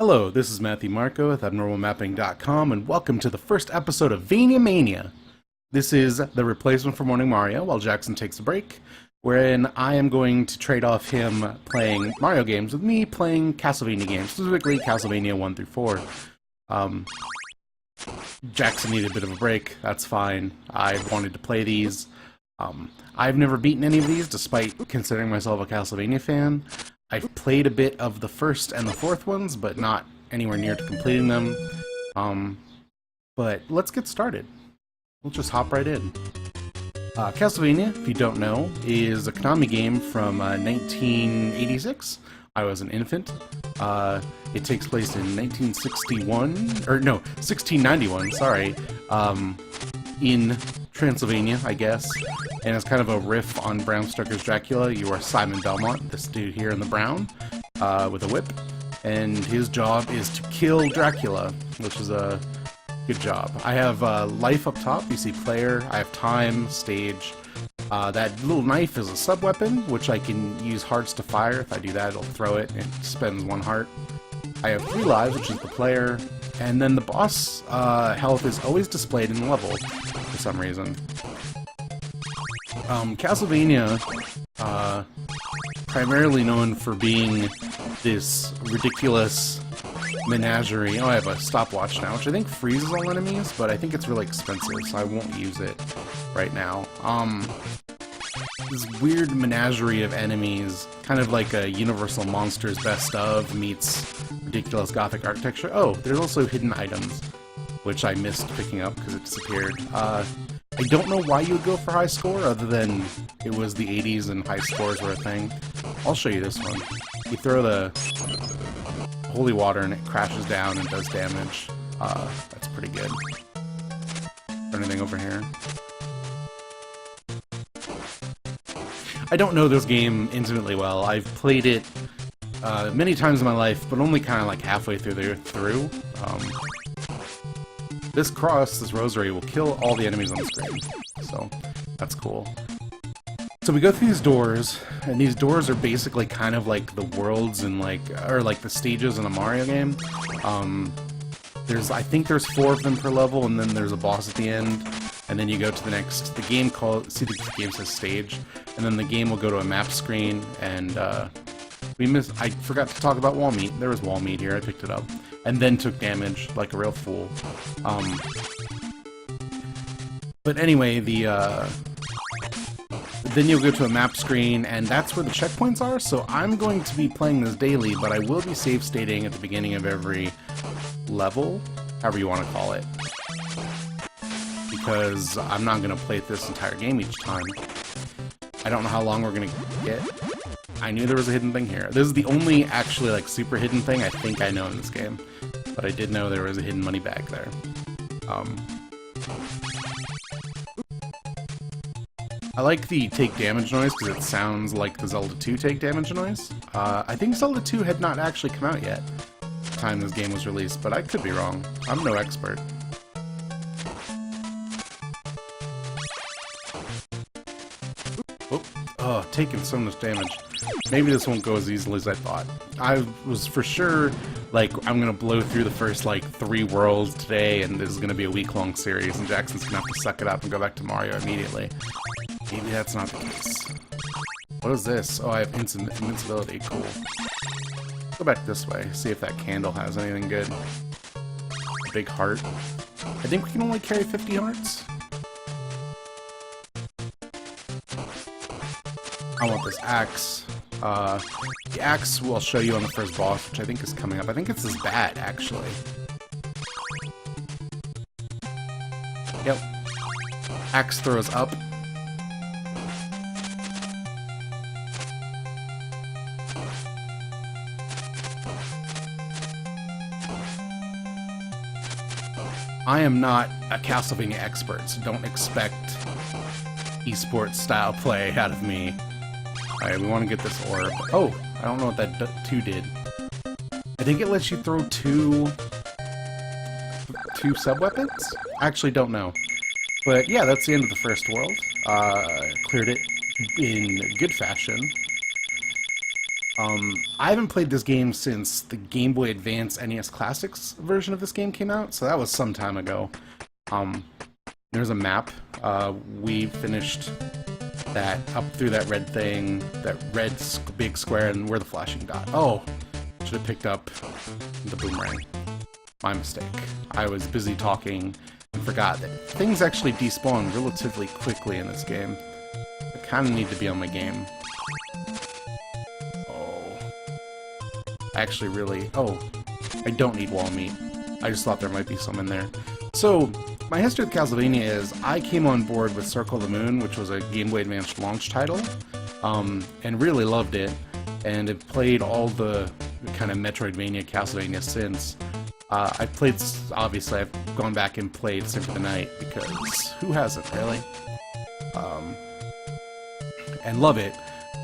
Hello, this is Matthew Marco with AbnormalMapping.com, and welcome to the first episode of VaniaMania. This is the replacement for Morning Mario while Jackson takes a break, wherein I am going to trade off him playing Mario games with me playing Castlevania games, specifically Castlevania 1 through 4. Jackson needed a bit of a break, that's fine. I wanted to play these. I've never beaten any of these, despite considering myself a Castlevania fan. I've played a bit of the first and the fourth ones, but not anywhere near to completing them. But let's get started. We'll just hop right in. Castlevania, if you don't know, is a Konami game from 1986. I was an infant. It takes place in 1691, sorry, in Transylvania, I guess, and it's kind of a riff on Bram Stoker's Dracula. You are Simon Belmont, this dude here in the brown, with a whip, and his job is to kill Dracula, which is a good job. I have life up top, you see player, I have time, stage. That little knife is a sub-weapon, which I can use hearts to fire. If I do that, it'll throw it, and it spends one heart. I have 3 lives, which is the player, and then the boss health is always displayed in the level, for some reason. Castlevania, primarily known for being this ridiculous menagerie. Oh, I have a stopwatch now, which I think freezes all enemies, but I think it's really expensive, so I won't use it right now. This weird menagerie of enemies, kind of like a Universal Monsters Best Of meets ridiculous Gothic architecture. Oh, there's also hidden items, which I missed picking up because it disappeared. I don't know why you would go for high score, other than it was the 80s and high scores were a thing. I'll show you this one. You throw the holy water and it crashes down and does damage. That's pretty good. Anything over here? I don't know this game intimately well. I've played it many times in my life, but only kind of like halfway through. This cross, this rosary, will kill all the enemies on the screen, so that's cool. So we go through these doors, and these doors are basically kind of like the worlds and like the stages in a Mario game. I think there's 4 of them per level, and then there's a boss at the end. And then you go to the next, the game says stage, and then the game will go to a map screen, and I forgot to talk about wall meat. There was wall meat here, I picked it up, and then took damage like a real fool. But anyway, then you'll go to a map screen, and that's where the checkpoints are, so I'm going to be playing this daily, but I will be save stating at the beginning of every level, however you want to call it. Because I'm not going to play this entire game each time. I don't know how long we're going to get. I knew there was a hidden thing here. This is the only actually like super hidden thing I think I know in this game. But I did know there was a hidden money bag there. I like the take damage noise because it sounds like the Zelda 2 take damage noise. I think Zelda 2 had not actually come out yet at the time this game was released, but I could be wrong. I'm no expert. Oh, taking so much damage. Maybe this won't go as easily as I thought. I was for sure, like, I'm gonna blow through the first, like, 3 worlds today, and this is gonna be a week-long series, and Jackson's gonna have to suck it up and go back to Mario immediately. Maybe that's not the case. What is this? Oh, I have invincibility. Cool. Go back this way, see if that candle has anything good. Big heart. I think we can only carry 50 hearts. I want this axe. The axe will show you on the first boss, which I think is coming up. I think it's this bat, actually. Yep. Axe throws up. I am not a Castlevania expert, so don't expect esports style play out of me. Alright, we want to get this orb. Oh, I don't know what that 2 did. I think it lets you throw two sub-weapons? I actually don't know. But yeah, that's the end of the first world. Cleared it in good fashion. I haven't played this game since the Game Boy Advance NES Classics version of this game came out, so that was some time ago. There's a map. We finished that up through that red thing, that red big square, and we're the flashing dot. Oh, should have picked up the boomerang. My mistake. I was busy talking and forgot that things actually despawn relatively quickly in this game. I kind of need to be on my game. Actually really... Oh, I don't need wall meat. I just thought there might be some in there. So, my history with Castlevania is I came on board with Circle of the Moon, which was a Game Boy Advance launch title, and really loved it, and have played all the kind of Metroidvania, Castlevania since. I've played, obviously, I've gone back and played Symphony of the Night, because who hasn't, really? And love it,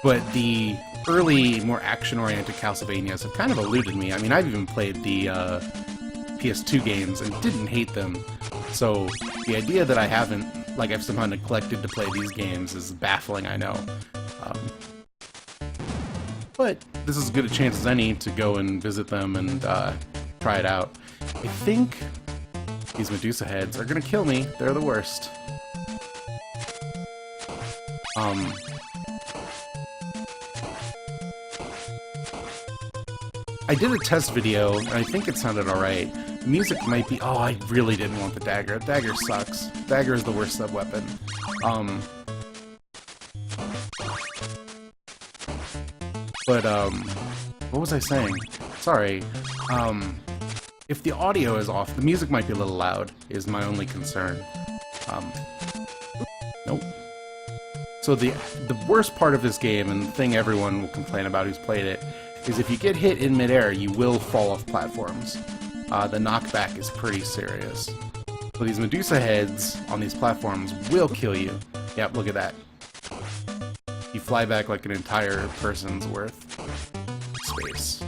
but the early, more action-oriented Castlevanias have kind of eluded me. I mean, I've even played the PS2 games and didn't hate them. So the idea that I haven't, like, I've somehow neglected to play these games is baffling, I know. But this is as good a chance as any to go and visit them and try it out. I think these Medusa heads are gonna kill me. They're the worst. I did a test video, and I think it sounded alright. The music might be... Oh, I really didn't want the dagger. Dagger sucks. Dagger is the worst sub-weapon. What was I saying? Sorry. If the audio is off, the music might be a little loud, is my only concern. Nope. So the worst part of this game, and the thing everyone will complain about who's played it, is if you get hit in midair, you will fall off platforms. The knockback is pretty serious. So these Medusa heads on these platforms will kill you. Yep, look at that. You fly back like an entire person's worth space.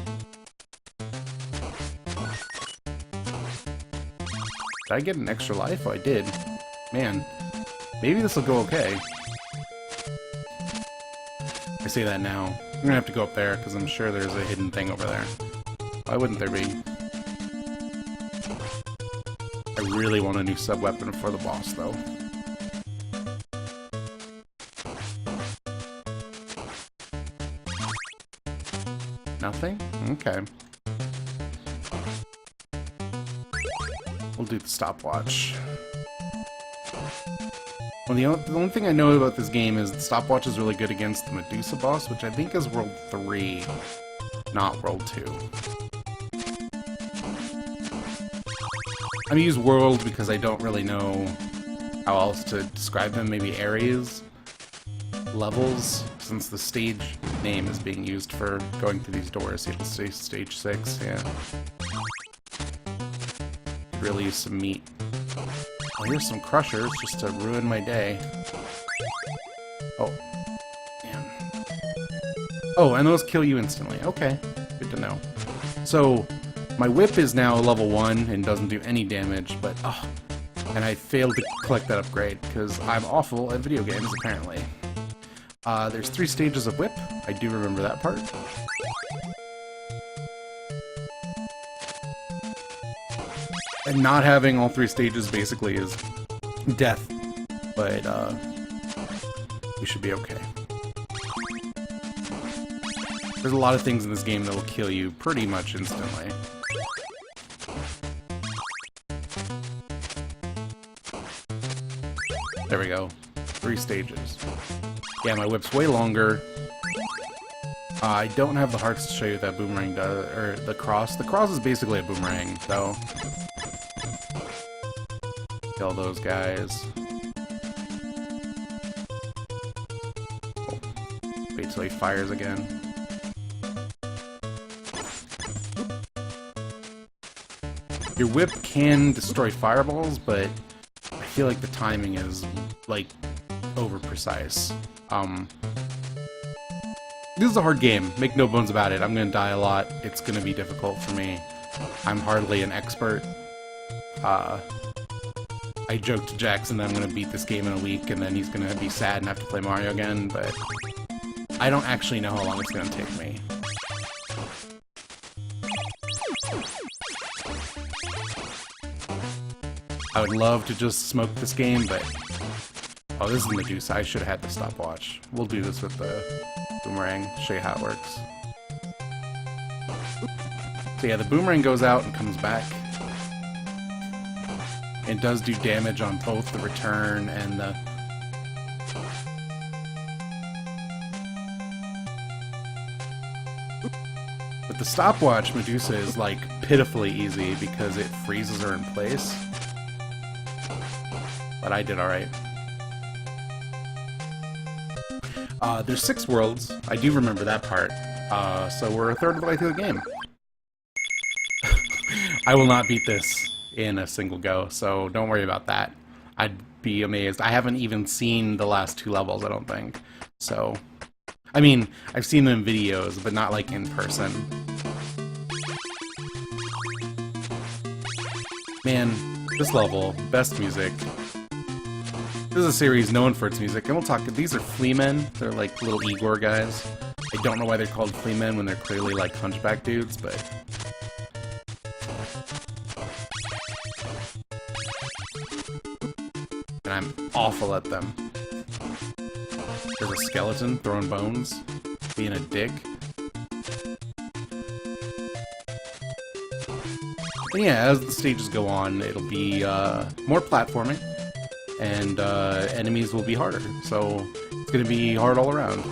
Did I get an extra life? Oh, I did. Man, maybe this will go okay. I say that now. I'm gonna have to go up there, because I'm sure there's a hidden thing over there. Why wouldn't there be? I really want a new sub-weapon for the boss, though. Nothing? Okay. We'll do the stopwatch. Well, the only thing I know about this game is the stopwatch is really good against the Medusa boss, which I think is World 3, not World 2. I'm gonna use World because I don't really know how else to describe them. Maybe areas, levels, since the stage name is being used for going through these doors. It'll say stage 6, yeah. Really use some meat. Oh, here's some crushers just to ruin my day. Oh. Man. Oh, and those kill you instantly. Okay. Good to know. So, my whip is now level 1 and doesn't do any damage, but... Oh, and I failed to collect that upgrade, because I'm awful at video games, apparently. There's 3 stages of whip. I do remember that part. And not having all 3 stages basically is death, but we should be okay. There's a lot of things in this game that will kill you pretty much instantly. There we go. 3 stages. Yeah, my whip's way longer. I don't have the hearts to show you what that boomerang does, or the cross. The cross is basically a boomerang, though. Kill those guys. Oh. Wait till he fires again. Your whip can destroy fireballs, but I feel like the timing is, like, over-precise. This is a hard game, make no bones about it. I'm gonna die a lot. It's gonna be difficult for me. I'm hardly an expert. I joked to Jackson that I'm gonna beat this game in a week, and then he's gonna be sad and have to play Mario again, but I don't actually know how long it's gonna take me. I would love to just smoke this game, but... Oh, this is Medusa. I should have had the stopwatch. We'll do this with the boomerang. Show you how it works. So yeah, the boomerang goes out and comes back. It does do damage on both the return and the... But the stopwatch Medusa is like pitifully easy because it freezes her in place. But I did alright. There's 6 worlds. I do remember that part. So we're a third of the way through the game. I will not beat this in a single go, so don't worry about that. I'd be amazed. I haven't even seen the last 2 levels, I don't think. So, I mean, I've seen them in videos, but not like in person. Man, this level, best music. This is a series known for its music, and we'll talk. These are flea men. They're like little Igor guys. I don't know why they're called flea men when they're clearly like hunchback dudes, but... And I'm awful at them. There's a skeleton throwing bones, being a dick. But yeah, as the stages go on, it'll be more platforming, and enemies will be harder. So it's gonna be hard all around.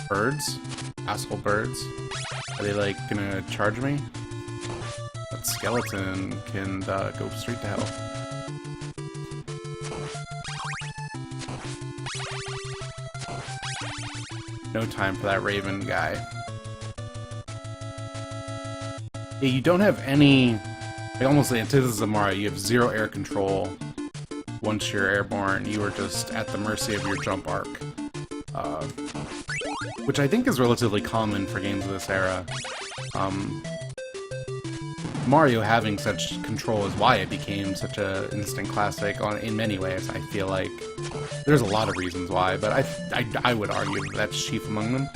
Birds? Asshole birds? Are they like gonna charge me? That skeleton can go straight to hell. No time for that raven guy. Yeah, you don't have any... Like almost the antithesis of Mario, you have 0 air control. Once you're airborne, you are just at the mercy of your jump arc. Which I think is relatively common for games of this era. Mario having such control is why it became such an instant classic in many ways. I feel like there's a lot of reasons why, but I would argue that's chief among them.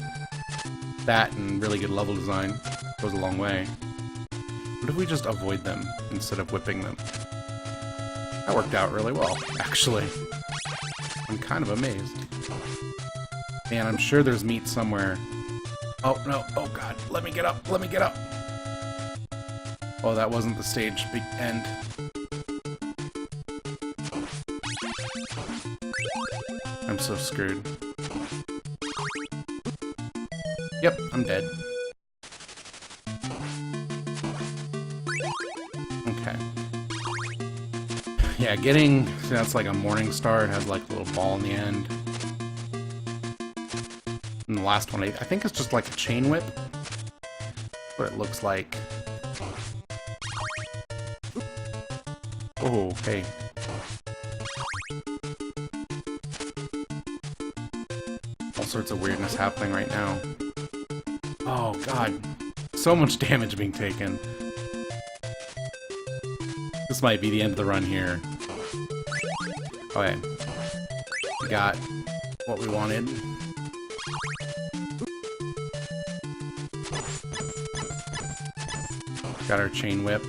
That and really good level design goes a long way. What if we just avoid them instead of whipping them? That worked out really well, actually. I'm kind of amazed. Man, I'm sure there's meat somewhere. Oh, no. Oh, God. Let me get up. Let me get up. Oh, that wasn't the stage big end. I'm so screwed. Yep, I'm dead. Okay. Yeah, getting... That's like a morning star. It has like a little ball in the end. And the last one, I think it's just like a chain whip. What it looks like. Oh, hey. All sorts of weirdness happening right now. Oh, God. So much damage being taken. This might be the end of the run here. Okay. We got what we wanted. Got our chain whip.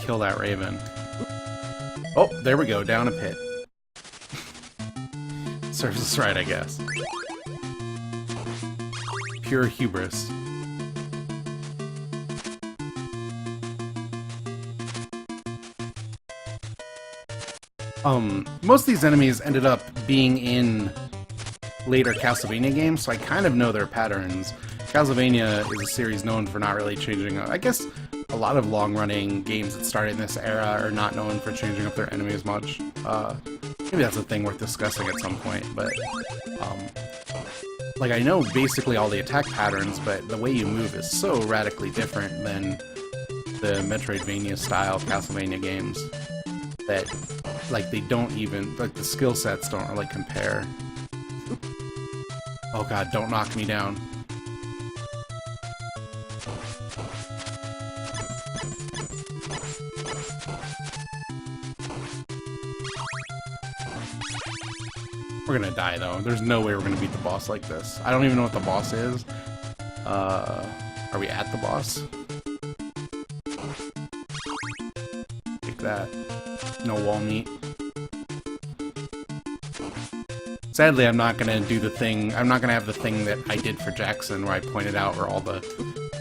Kill that raven. Oh, there we go, down a pit. Serves us right, I guess. Pure hubris. Most of these enemies ended up being in later Castlevania games, so I kind of know their patterns. Castlevania is a series known for not really changing up. I guess a lot of long-running games that started in this era are not known for changing up their enemies much. Maybe that's a thing worth discussing at some point, but... like, I know basically all the attack patterns, but the way you move is so radically different than the Metroidvania-style Castlevania games that, like, they don't even... like, the skill sets don't really compare. Oh god, don't knock me down. We're gonna die, though. There's no way we're gonna beat the boss like this. I don't even know what the boss is. Are we at the boss? Take that. No wall meat. Sadly, I'm not gonna do the thing. I'm not gonna have the thing that I did for Jackson, where I pointed out where all the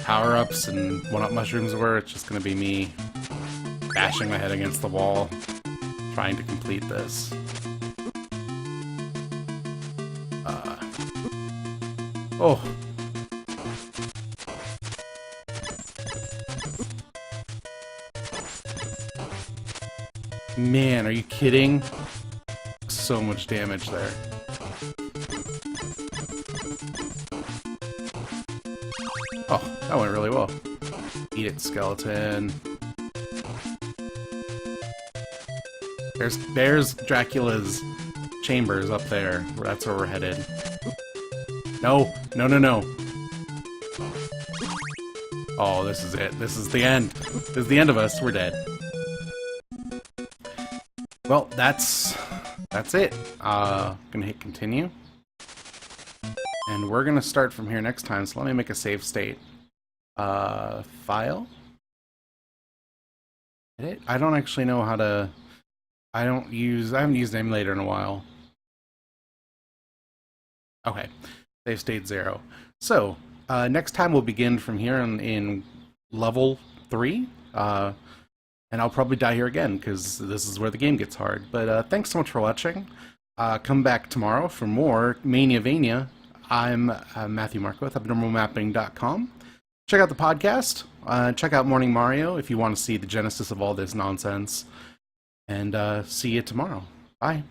power-ups and one-up mushrooms were. It's just gonna be me bashing my head against the wall, trying to complete this. Oh. Man, are you kidding? So much damage there. Oh, that went really well. Eat it, skeleton. There's Dracula's chambers up there. That's where we're headed. No, no, no, no. Oh, this is it. This is the end. This is the end of us. We're dead. Well, that's it. Gonna hit continue. And we're gonna start from here next time, so let me make a save state. File? Edit? I don't actually know how to... I haven't used an emulator in a while. Okay. Save state 0. So, next time we'll begin from here in level 3. And I'll probably die here again, because this is where the game gets hard. But thanks so much for watching. Come back tomorrow for more VaniaMania. I'm Matthew Marco with abnormalmapping.com. Check out the podcast. Check out Morning Mario if you want to see the genesis of all this nonsense. And see you tomorrow. Bye.